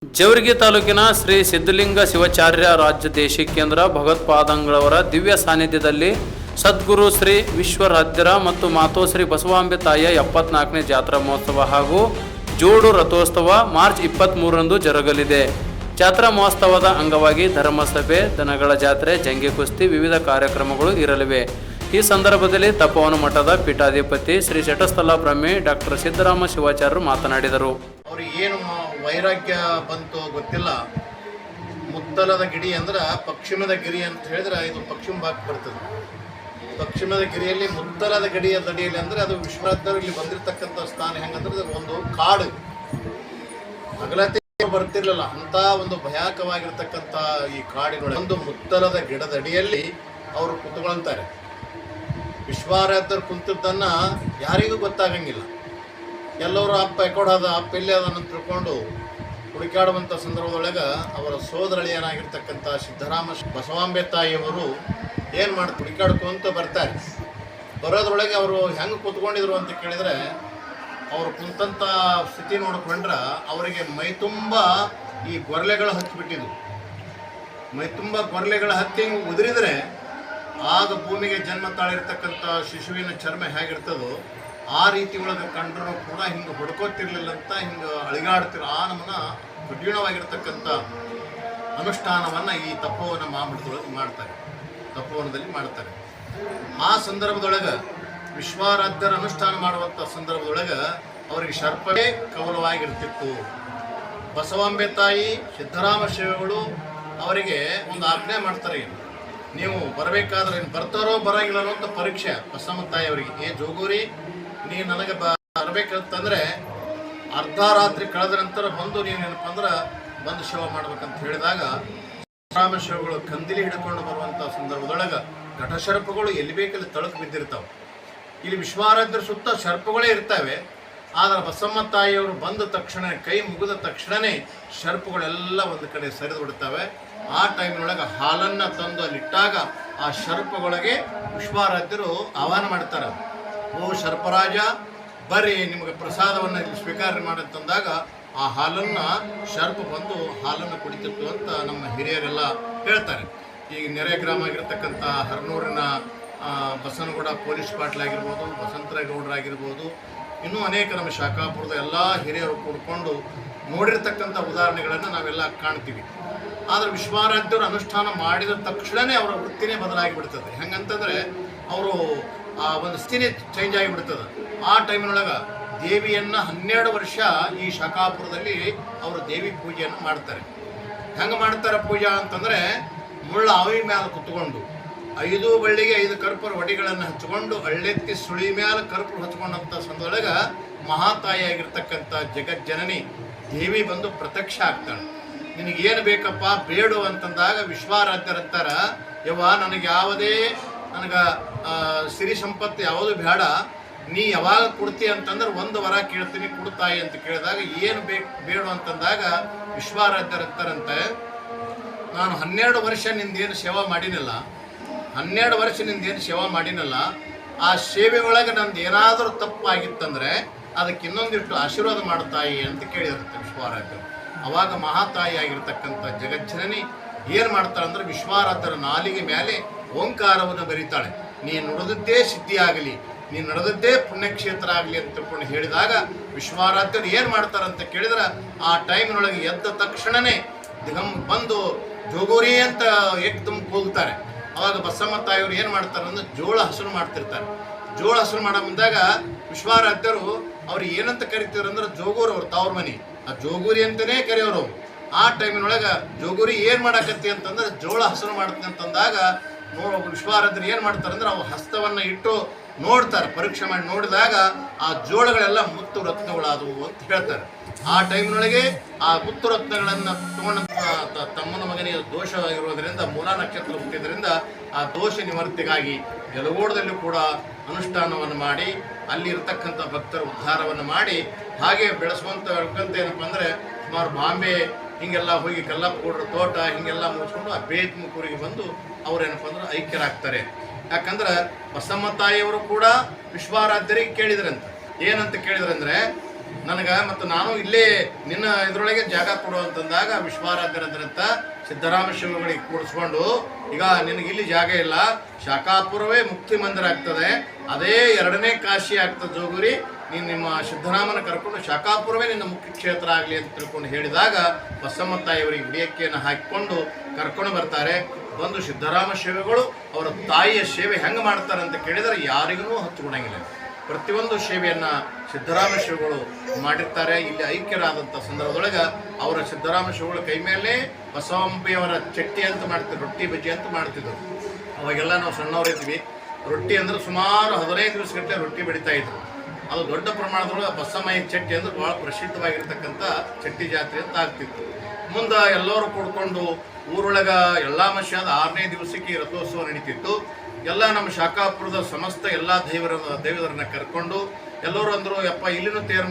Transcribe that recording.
ಜೇವರ್ಗಿ ತಾಲೂಕಿನ ಶ್ರೀ ಸಿದ್ಧಲಿಂಗ ಶಿವಾಚಾರ್ಯ ರಾಜ್ಯ ದೇಶಿಕೇಂದ್ರ ಭಗವತ್ಪಾದಂಗಳವರ ದಿವ್ಯ ಸಾನ್ನಿಧ್ಯದಲ್ಲಿ ಸದ್ಗುರು ಶ್ರೀ ವಿಶ್ವರಾಧ್ಯರ ಮತ್ತು ಮಾತೋಶ್ರೀ ಬಸವಾಂಬೆ ತಾಯಿಯ 74ನೇ ಜಾತ್ರಾ ಮಹೋತ್ಸವ ಹಾಗೂ ಜೋಡು ರಥೋತ್ಸವ ಮಾರ್ಚ್ 23ರಂದು ಜರುಗಲಿದೆ. ಜಾತ್ರಾ ಮಹೋತ್ಸವದ ಅಂಗವಾಗಿ ಧರ್ಮಸಭೆ, ದನಗಳ ಜಾತ್ರೆ, ಜಂಗಿ ಕುಸ್ತಿ, ವಿವಿಧ ಕಾರ್ಯಕ್ರಮಗಳು ಇರಲಿವೆ. ಈ ಸಂದರ್ಭದಲ್ಲಿ ತಪೋವನ ಮಠದ ಪೀಠಾಧಿಪತಿ ಶ್ರೀ ಶಟಸ್ಥಲ ಬ್ರಹ್ಮಿ ಡಾಕ್ಟರ್ ಸಿದ್ದರಾಮ ಶಿವಾಚಾರ್ಯರು ಮಾತನಾಡಿದರು. ಅವ್ರಿಗೆ ಏನು ವೈರಾಗ್ಯ ಬಂತು ಗೊತ್ತಿಲ್ಲ. ಮುತ್ತಲದ ಗಿರಿ ಅಂದ್ರೆ ಪಶ್ಚಿಮದ ಗಿರಿ ಅಂತ ಹೇಳಿದ್ರೆ ಇದು ಪಶ್ಚಿಮ ಭಾಗಕ್ಕೆ ಬರ್ತದೆ. ಪಶ್ಚಿಮದ ಗಿರಿಯಲ್ಲಿ ಮುತ್ತಲದ ಗಡಿಯ ದಡಿಯಲ್ಲಿ ಅಂದರೆ ಅದು ವಿಶ್ವರಾಧ್ಯರು ಇಲ್ಲಿ ಬಂದಿರತಕ್ಕಂಥ ಸ್ಥಾನ ಹೆಂಗಂದ್ರೆ ಒಂದು ಕಾಡು, ಅಗಲತೆ ಬರ್ತಿರ್ಲಿಲ್ಲ ಅಂತ ಒಂದು ಭಯಾನಕವಾಗಿರ್ತಕ್ಕಂಥ ಈ ಕಾಡಿನ ಒಂದು ಮುತ್ತಲದ ಗಿಡದ ಅಡಿಯಲ್ಲಿ ಅವರು ಕುತ್ಕೊಳ್ತಾರೆ. ವಿಶ್ವರಾಧ್ಯರು ಕುಂತದ್ದನ್ನ ಯಾರಿಗೂ ಗೊತ್ತಾಗಂಗಿಲ್ಲ. ಎಲ್ಲರೂ ಅಪ್ಪ ಎಕೋಡಾದ ಅಪ್ಪ ಎಲ್ಲಿ ಅದನ್ನು ತಿಳ್ಕೊಂಡು ಹುಡುಕಾಡುವಂಥ ಸಂದರ್ಭದೊಳಗೆ ಅವರ ಸೋದರಳಿಯನಾಗಿರ್ತಕ್ಕಂಥ ಸಿದ್ದರಾಮ ಬಸವಾಂಬೆ ತಾಯಿಯವರು ಏನು ಮಾಡಿ ಹುಡುಕಾಡ್ಕೊಂತ ಬರ್ತಾರೆ. ಬರೋದ್ರೊಳಗೆ ಅವರು ಹೆಂಗೆ ಕೂತ್ಕೊಂಡಿದ್ರು ಅಂತ ಕೇಳಿದರೆ, ಅವರು ಕುಂತಂಥ ಸ್ಥಿತಿ ನೋಡಿಕೊಂಡ್ರೆ ಅವರಿಗೆ ಮೈ ತುಂಬ ಈ ಗೊರಲೆಗಳು ಹತ್ತಿಬಿಟ್ಟಿದ್ವು. ಮೈ ತುಂಬ ಗೊರಲೆಗಳು ಹತ್ತಿ ಹಿಂಗೆ ಉದುರಿದರೆ ಆಗ ಭೂಮಿಗೆ ಜನ್ಮ ತಾಳಿರ್ತಕ್ಕಂಥ ಶಿಶುವಿನ ಚರ್ಮ ಹೇಗಿರ್ತದೋ ಆ ರೀತಿ ಒಳಗೆ ಕಂಡ್ರೂ ಕೂಡ ಹಿಂಗೆ ಹೊಡ್ಕೋತಿರ್ಲಿಲ್ಲ ಅಂತ ಹಿಂಗೆ ಅಳಿಗಾಡ್ತಿರೋ ಆ ನಮ್ಮನ್ನ ಕಠಿಣವಾಗಿರ್ತಕ್ಕಂಥ ಅನುಷ್ಠಾನವನ್ನು ಈ ತಪೋವನ ಮಹಾಮಠದೊಳಗೆ ಮಾಡ್ತಾರೆ, ತಪೋವನದಲ್ಲಿ ಮಾಡ್ತಾರೆ. ಆ ಸಂದರ್ಭದೊಳಗೆ ವಿಶ್ವರಾಧ್ಯರ ಅನುಷ್ಠಾನ ಮಾಡುವಂಥ ಸಂದರ್ಭದೊಳಗೆ ಅವರಿಗೆ ಸರ್ಪವೇ ಕವಲವಾಗಿರ್ತಿತ್ತು. ಬಸವಾಂಬೆ ತಾಯಿ ಸಿದ್ದರಾಮ ಶಿವಗಳು ಅವರಿಗೆ ಒಂದು ಆಜ್ಞೆ ಮಾಡ್ತಾರೆ, ನೀವು ಬರಬೇಕಾದ್ರೆ ಬರ್ತಾರೋ ಬರೋಂಗಿಲ್ಲರೋ ಅಂತ ಪರೀಕ್ಷೆ. ಬಸಮ್ಮ ತಾಯಿ ಅವರಿಗೆ, ಏ ಜೋಗೂರಿ, ನೀನು ನನಗೆ ಬರಬೇಕಂತಂದರೆ ಅರ್ಧ ರಾತ್ರಿ ಕಳೆದ ನಂತರ ಬಂದು ನೀನೇನಪ್ಪ ಅಂದ್ರೆ ಬಂದು ಸೇವೆ ಮಾಡ್ಬೇಕಂತ ಹೇಳಿದಾಗ ಸಿದ್ದರಾಮ ಶಿವಗಳು ಕಂದಿಲಿ ಹಿಡ್ಕೊಂಡು ಬರುವಂಥ ಸಂದರ್ಭದೊಳಗೆ ಘಟಶರ್ಪಗಳು ಎಲ್ಲಿ ಬೇಕಲ್ಲಿ ತಳಕು ಬಿದ್ದಿರ್ತಾವೆ. ಇಲ್ಲಿ ವಿಶ್ವರಾಧ್ಯರ ಸುತ್ತ ಶರ್ಪಗಳೇ ಇರ್ತವೆ. ಆದರೆ ಬಸಮ್ಮ ತಾಯಿಯವರು ಬಂದ ತಕ್ಷಣ, ಕೈ ಮುಗಿದ ತಕ್ಷಣವೇ ಶರ್ಪಗಳೆಲ್ಲ ಒಂದು ಕಡೆ ಸರಿದು ಬಿಡ್ತವೆ. ಆ ಟೈಮಿನೊಳಗೆ ಹಾಲನ್ನು ತಂದು ಅಲ್ಲಿಟ್ಟಾಗ ಆ ಶರ್ಪಗಳಿಗೆ ವಿಶ್ವರಾಧ್ಯರು ಆಹ್ವಾನ ಮಾಡ್ತಾರೆ, ಓ ಶರ್ಪರಾಜ ಬರ್ರಿ, ನಿಮಗೆ ಪ್ರಸಾದವನ್ನು ಇಲ್ಲಿ ಸ್ವೀಕಾರ ಮಾಡಂತಂದಾಗ ಆ ಹಾಲನ್ನು ಶರ್ಪ ಬಂದು ಹಾಲನ್ನು ಕುಡಿತಿತ್ತು ಅಂತ ನಮ್ಮ ಹಿರಿಯರೆಲ್ಲ ಹೇಳ್ತಾರೆ. ಈಗ ನೆರೆ ಗ್ರಾಮ ಆಗಿರ್ತಕ್ಕಂಥ ಹರನೂರಿನ ಬಸನಗೌಡ ಪೊಲೀಸ್ ಪಾಟ್ಲಾಗಿರ್ಬೋದು, ವಸಂತರಾಗೌಡರಾಗಿರ್ಬೋದು, ಇನ್ನೂ ಅನೇಕ ನಮ್ಮ ಶಾಖಾಪುರದ ಎಲ್ಲ ಹಿರಿಯರು ಕೂಡ್ಕೊಂಡು ನೋಡಿರ್ತಕ್ಕಂಥ ಉದಾಹರಣೆಗಳನ್ನು ನಾವೆಲ್ಲ ಕಾಣ್ತೀವಿ. ಆದರೆ ವಿಶ್ವರಾಧ್ಯರು ಅನುಷ್ಠಾನ ಮಾಡಿದ ತಕ್ಷಣವೇ ಅವರ ವೃತ್ತಿನೇ ಬದಲಾಗಿ ಬಿಡ್ತದೆ. ಹೆಂಗಂತಂದರೆ ಅವರು ಒಂದು ಸ್ಥಿತಿ ಚೇಂಜ್ ಆಗಿಬಿಡ್ತದೆ. ಆ ಟೈಮಿನೊಳಗೆ ದೇವಿಯನ್ನು 12 ವರ್ಷ ಈ ಶಾಖಾಪುರದಲ್ಲಿ ಅವರು ದೇವಿ ಪೂಜೆಯನ್ನು ಮಾಡ್ತಾರೆ. ಹೆಂಗೆ ಮಾಡ್ತಾರೆ ಪೂಜಾ ಅಂತಂದರೆ, ಮುಳ್ಳ ಆವಿ ಮ್ಯಾಲೆ ಕುತ್ಕೊಂಡು 5 ಬಳ್ಳಿಗೆ 5 ಕರ್ಪೂರ ಒಡಿಗಳನ್ನು ಹಚ್ಕೊಂಡು ಹಳ್ಳೆತ್ತಿ ಸುಳಿ ಮ್ಯಾಲೆ ಕರ್ಪೂರ ಹಚ್ಕೊಂಡಂಥ ಸಂದರ್ಭದೊಳಗೆ ಮಹಾತಾಯಿಯಾಗಿರ್ತಕ್ಕಂಥ ಜಗಜ್ಜನನಿ ದೇವಿ ಬಂದು ಪ್ರತ್ಯಕ್ಷ ಆಗ್ತಾಳೆ. ನಿನಗೇನು ಬೇಕಪ್ಪ ಬೇಡು ಅಂತಂದಾಗ ವಿಶ್ವರಾಧ್ಯರಂತಾರ, ಯವ್ವ ನನಗೆ ಯಾವುದೇ ಸಿರಿ ಸಂಪತ್ತು ಯಾವುದು ಬೇಡ, ನೀ ಯಾವಾಗ ಕೊಡ್ತಿ ಅಂತಂದ್ರೆ ಒಂದು ವರ ಕೇಳ್ತೀನಿ ಕೊಡ್ತಾಯಿ ಅಂತ ಕೇಳಿದಾಗ ಏನು ಬೇಡು ಅಂತಂದಾಗ ವಿಶ್ವರಾಧ್ಯರಂತಾರಂತೆ, ನಾನು 12 ವರ್ಷ ನಿಂದೇನು ಸೇವಾ ಮಾಡಿನಲ್ಲ, 12 ವರ್ಷ ನಿಂದೇನು ಸೇವಾ ಮಾಡಿನಲ್ಲ, ಆ ಸೇವೆ ಒಳಗೆ ನಂದು ಏನಾದರೂ ತಪ್ಪಾಗಿತ್ತಂದರೆ ಅದಕ್ಕೆ ಇನ್ನೊಂದಿಷ್ಟು ಆಶೀರ್ವಾದ ಮಾಡ್ತಾಯಿ ಅಂತ ಕೇಳಿರುತ್ತೆ ವಿಶ್ವರಾಧ್ಯರು. ಅವಾಗ ಮಹಾತಾಯಿ ಆಗಿರ್ತಕ್ಕಂಥ ಜಗಜ್ಜನನಿ ಏನು ಮಾಡ್ತಾಳೆ ಅಂದರೆ ವಿಶ್ವರಾಧ್ಯರ ನಾಲಿಗೆ ಮೇಲೆ ಓಂಕಾರವನ್ನು ಬರೀತಾಳೆ. ನೀನು ನುಡಿದದ್ದೇ ಸಿದ್ಧಿಯಾಗಲಿ, ನೀನು ನಡೆದದ್ದೇ ಪುಣ್ಯಕ್ಷೇತ್ರ ಆಗಲಿ ಅಂತ ತಿಳ್ಕೊಂಡು ಹೇಳಿದಾಗ ವಿಶ್ವರಾಧ್ಯರು ಏನು ಮಾಡ್ತಾರಂತ ಕೇಳಿದ್ರೆ, ಆ ಟೈಮಿನೊಳಗೆ ಎದ್ದ ತಕ್ಷಣವೇ ಬಂದು ಜೋಗೂರಿ ಅಂತ ಏಕ್ದಮ್ ಕೂಗ್ತಾರೆ. ಅವಾಗ ಬಸಮ್ಮ ತಾಯಿಯವರು ಏನು ಮಾಡ್ತಾರೆ ಅಂದ್ರೆ ಜೋಳ ಹಸರು ಮಾಡ್ತಿರ್ತಾರೆ. ಜೋಳ ಹಸರು ಮಾಡೋ ಮುಂದಾಗ ವಿಶ್ವರಾಧ್ಯರು ಅವ್ರು ಏನಂತ ಕರಿತಿದ್ರು ಅಂದ್ರೆ ಜೋಗೂರು, ಅವ್ರು ತವ್ರ ಮನೆ, ಆ ಜೋಗೂರಿ ಅಂತಲೇ ಕರೆಯೋರು. ಆ ಟೈಮಿನೊಳಗೆ ಜೋಗೂರಿ ಏನು ಮಾಡಾಕತ್ತಿ ಅಂತಂದ್ರೆ ಜೋಳ ಹಸರು ಮಾಡ್ತೀನಿ ಅಂತಂದಾಗ ವಿಶ್ವರಾಧ್ಯರು ಏನು ಮಾಡ್ತಾರೆ ಅಂದ್ರೆ ಅವು ಹಸ್ತವನ್ನು ಇಟ್ಟು ನೋಡ್ತಾರೆ, ಪರೀಕ್ಷೆ ಮಾಡಿ ನೋಡಿದಾಗ ಆ ಜೋಳಗಳೆಲ್ಲ ಮುತ್ತು ರತ್ನಗಳಾದವು ಅಂತ ಹೇಳ್ತಾರೆ. ಆ ಟೈಮಿನೊಳಗೆ ಆ ಮುತ್ತು ರತ್ನಗಳನ್ನು ತಗೊಂಡಂಥ ತಮ್ಮನ ಮಗನಿಗೆ ದೋಷ ಇರೋದರಿಂದ, ಮೂಲ ನಕ್ಷತ್ರ ಹುಟ್ಟಿದ್ರಿಂದ ಆ ದೋಷ ನಿವರ್ತಿಗಾಗಿ ಯಲಗೋಡದಲ್ಲೂ ಕೂಡ ಅನುಷ್ಠಾನವನ್ನು ಮಾಡಿ ಅಲ್ಲಿ ಇರತಕ್ಕಂಥ ಭಕ್ತರ ಉದ್ಧಾರವನ್ನು ಮಾಡಿ ಹಾಗೆ ಬೆಳೆಸುವಂಥ ಏನಪ್ಪ ಅಂದರೆ ಸುಮಾರು ಬಾಂಬೆ ಹಿಂಗೆಲ್ಲ ಹೋಗಿ ಕಲ್ಲಪ್ಪಗೌಡರ ತೋಟ ಹಿಂಗೆಲ್ಲ ಮುಗಿಸ್ಕೊಂಡು ಆ ಬೇತ್ಮುಖೂರಿಗೆ ಬಂದು ಅವರೇನಪ್ಪ ಅಂದ್ರೆ ಐಕ್ಯರಾಗ್ತಾರೆ. ಯಾಕಂದ್ರೆ ಬಸಮ್ಮ ತಾಯಿಯವರು ಕೂಡ ವಿಶ್ವರಾಧ್ಯರಿಗೆ ಕೇಳಿದ್ರಂತೆ. ಏನಂತ ಕೇಳಿದ್ರಂದ್ರೆ, ನನಗೆ ಮತ್ತು ನಾನು ಇಲ್ಲೇ ನಿನ್ನ ಇದರೊಳಗೆ ಜಾಗ ಕೊಡು ಅಂತಂದಾಗ ವಿಶ್ವಾರಾಧ್ಯರಂತ ಸಿದ್ದರಾಮ ಶಿವಗಳಿಗೆ ಕೂಡಿಸ್ಕೊಂಡು, ಈಗ ನಿನಗೆ ಇಲ್ಲಿ ಜಾಗ ಇಲ್ಲ, ಶಾಖಾಪುರವೇ ಮುಕ್ತಿ ಮಂದಿರ ಆಗ್ತದೆ, ಅದೇ 2ನೇ ಕಾಶಿ ಆಗ್ತದೆ ಜೋಗುರಿ, ನೀನು ನಿಮ್ಮ ಸಿದ್ದರಾಮನ ಕರ್ಕೊಂಡು ಶಾಖಾಪುರವೇ ನಿನ್ನ ಮುಖ್ಯ ಕ್ಷೇತ್ರ ಆಗಲಿ ಅಂತ ತಿಳ್ಕೊಂಡು ಹೇಳಿದಾಗ ಬಸಮ್ಮ ತಾಯಿಯವರಿಗೆ ಹಿಡಿಯಕ್ಕೆಯನ್ನು ಹಾಕಿಕೊಂಡು ಕರ್ಕೊಂಡು ಬರ್ತಾರೆ. ಬಂದು ಸಿದ್ದರಾಮ ಶಿವಗಳು ಅವರ ತಾಯಿಯ ಸೇವೆ ಹೆಂಗೆ ಮಾಡ್ತಾರೆ ಅಂತ ಕೇಳಿದರೆ ಯಾರಿಗೂ ಹತ್ತುಕೊಡಂಗಿಲ್ಲ. ಪ್ರತಿಯೊಂದು ಸೇವೆಯನ್ನು ಸಿದ್ದರಾಮ ಶಿವಗಳು ಮಾಡಿರ್ತಾರೆ. ಇಲ್ಲಿ ಐಕ್ಯರಾದಂಥ ಸಂದರ್ಭದೊಳಗೆ ಅವರ ಸಿದ್ದರಾಮ ಶಿವಗಳ ಕೈ ಮೇಲೆ ಬಸವಂಬಿಯವರ ಚಟ್ಟಿ ಅಂತ ಮಾಡ್ತಿದ್ರು, ರೊಟ್ಟಿ ಬಜ್ಜಿ ಅಂತ ಮಾಡ್ತಿದ್ರು. ಅವಾಗೆಲ್ಲ ನಾವು ಸಣ್ಣವರಿದ್ವಿ. ರೊಟ್ಟಿ ಅಂದ್ರೆ ಸುಮಾರು 15 ದಿವಸಗಟ್ಟಲೆ ರೊಟ್ಟಿ ಬೆಳೀತಾ ಇದ್ರು. ಅದು ದೊಡ್ಡ ಪ್ರಮಾಣದೊಳಗೆ ಬಸಮ್ಮಯ್ಯ ಚಟ್ಟಿ ಅಂದ್ರೆ ಭಾಳ ಪ್ರಸಿದ್ಧವಾಗಿರ್ತಕ್ಕಂಥ ಚಟ್ಟಿ ಜಾತ್ರೆ ಅಂತ ಆಗ್ತಿತ್ತು. ಮುಂದೆ ಎಲ್ಲರೂ ಕೂಡ್ಕೊಂಡು ಊರೊಳಗೆ ಎಲ್ಲ ಮನುಷ್ಯದ 6ನೇ ದಿವಸಕ್ಕೆ ರಥೋತ್ಸವ ನಡೀತಿತ್ತು. ಎಲ್ಲ ನಮ್ಮ ಶಾಖಾಪುರದ ಸಮಸ್ತ ಎಲ್ಲ ದೇವರನ್ನ ಕರ್ಕೊಂಡು ಎಲ್ಲರೂ ಅಂದರು, ಯಪ್ಪ ಇಲ್ಲಿನೂ ತೇರು